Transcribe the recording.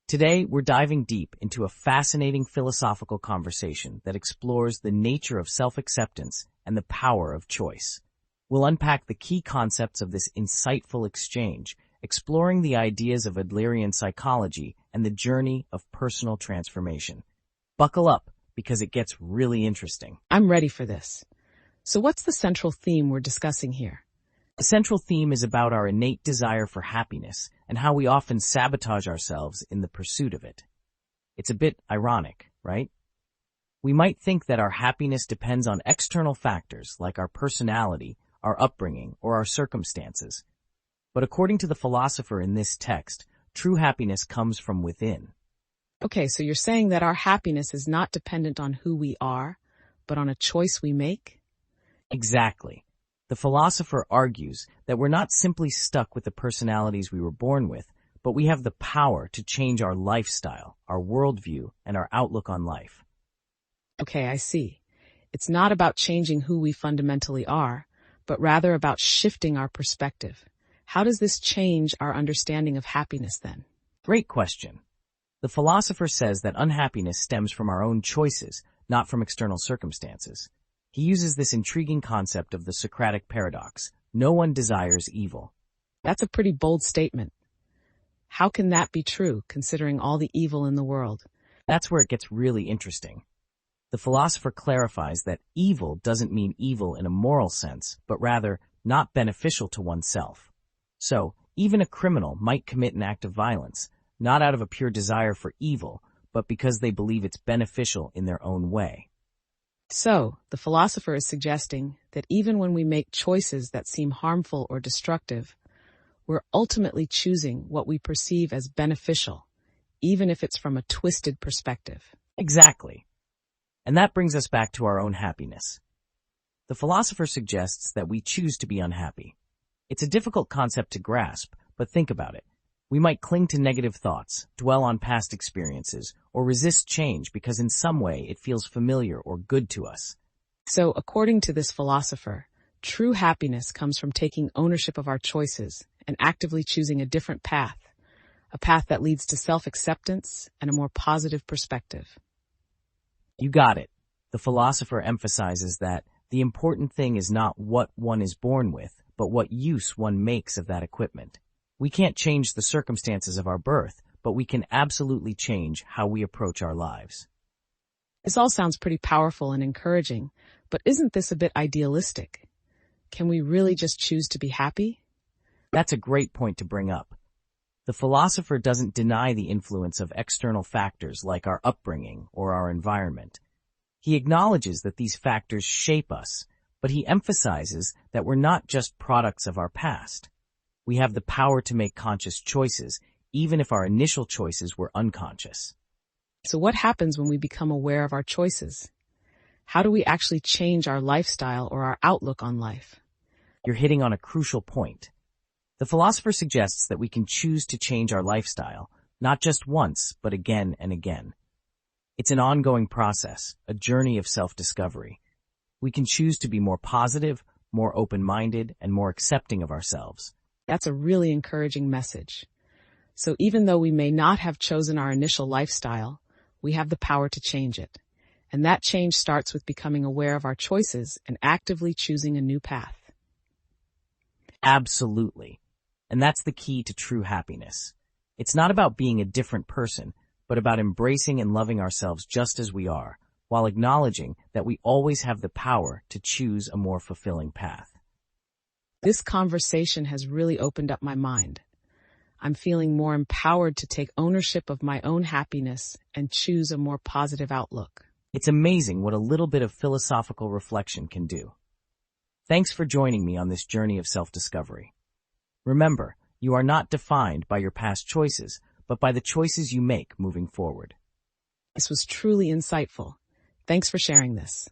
Today, we're diving deep into a fascinating philosophical conversation that explores the nature of self-acceptance and the power of choice. We'll unpack the key concepts of this insightful exchange, exploring the ideas of Adlerian psychology and the journey of personal transformation. Buckle up, because it gets really interesting. I'm ready for this. So what's the central theme we're discussing here? The central theme is about our innate desire for happiness and how we often sabotage ourselves in the pursuit of it. It's a bit ironic, right? We might think that our happiness depends on external factors like our personality, our upbringing, or our circumstances. But according to the philosopher in this text, true happiness comes from within. Okay, so you're saying that our happiness is not dependent on who we are, but on a choice we make? Exactly. The philosopher argues that we're not simply stuck with the personalities we were born with, but we have the power to change our lifestyle, our worldview, and our outlook on life. Okay, I see. It's not about changing who we fundamentally are, but rather about shifting our perspective. How does this change our understanding of happiness then? Great question. The philosopher says that unhappiness stems from our own choices, not from external circumstances. He uses this intriguing concept of the Socratic paradox. No one desires evil. That's a pretty bold statement. How can that be true, considering all the evil in the world? That's where it gets really interesting. The philosopher clarifies that evil doesn't mean evil in a moral sense, but rather not beneficial to oneself. So, even a criminal might commit an act of violence, not out of a pure desire for evil, but because they believe it's beneficial in their own way. So, the philosopher is suggesting that even when we make choices that seem harmful or destructive, we're ultimately choosing what we perceive as beneficial, even if it's from a twisted perspective. Exactly. And that brings us back to our own happiness. The philosopher suggests that we choose to be unhappy. It's a difficult concept to grasp, but think about it. We might cling to negative thoughts, dwell on past experiences, or resist change because in some way it feels familiar or good to us. So, according to this philosopher, true happiness comes from taking ownership of our choices and actively choosing a different path, a path that leads to self-acceptance and a more positive perspective. You got it. The philosopher emphasizes that the important thing is not what one is born with, but what use one makes of that equipment. We can't change the circumstances of our birth, but we can absolutely change how we approach our lives. This all sounds pretty powerful and encouraging, but isn't this a bit idealistic? Can we really just choose to be happy? That's a great point to bring up. The philosopher doesn't deny the influence of external factors like our upbringing or our environment. He acknowledges that these factors shape us, but he emphasizes that we're not just products of our past. We have the power to make conscious choices, even if our initial choices were unconscious. So what happens when we become aware of our choices? How do we actually change our lifestyle or our outlook on life? You're hitting on a crucial point. The philosopher suggests that we can choose to change our lifestyle, not just once, but again and again. It's an ongoing process, a journey of self-discovery. We can choose to be more positive, more open-minded, and more accepting of ourselves. That's a really encouraging message. So even though we may not have chosen our initial lifestyle, we have the power to change it. And that change starts with becoming aware of our choices and actively choosing a new path. Absolutely. And that's the key to true happiness. It's not about being a different person, but about embracing and loving ourselves just as we are, while acknowledging that we always have the power to choose a more fulfilling path. This conversation has really opened up my mind. I'm feeling more empowered to take ownership of my own happiness and choose a more positive outlook. It's amazing what a little bit of philosophical reflection can do. Thanks for joining me on this journey of self-discovery. Remember, you are not defined by your past choices, but by the choices you make moving forward. This was truly insightful. Thanks for sharing this.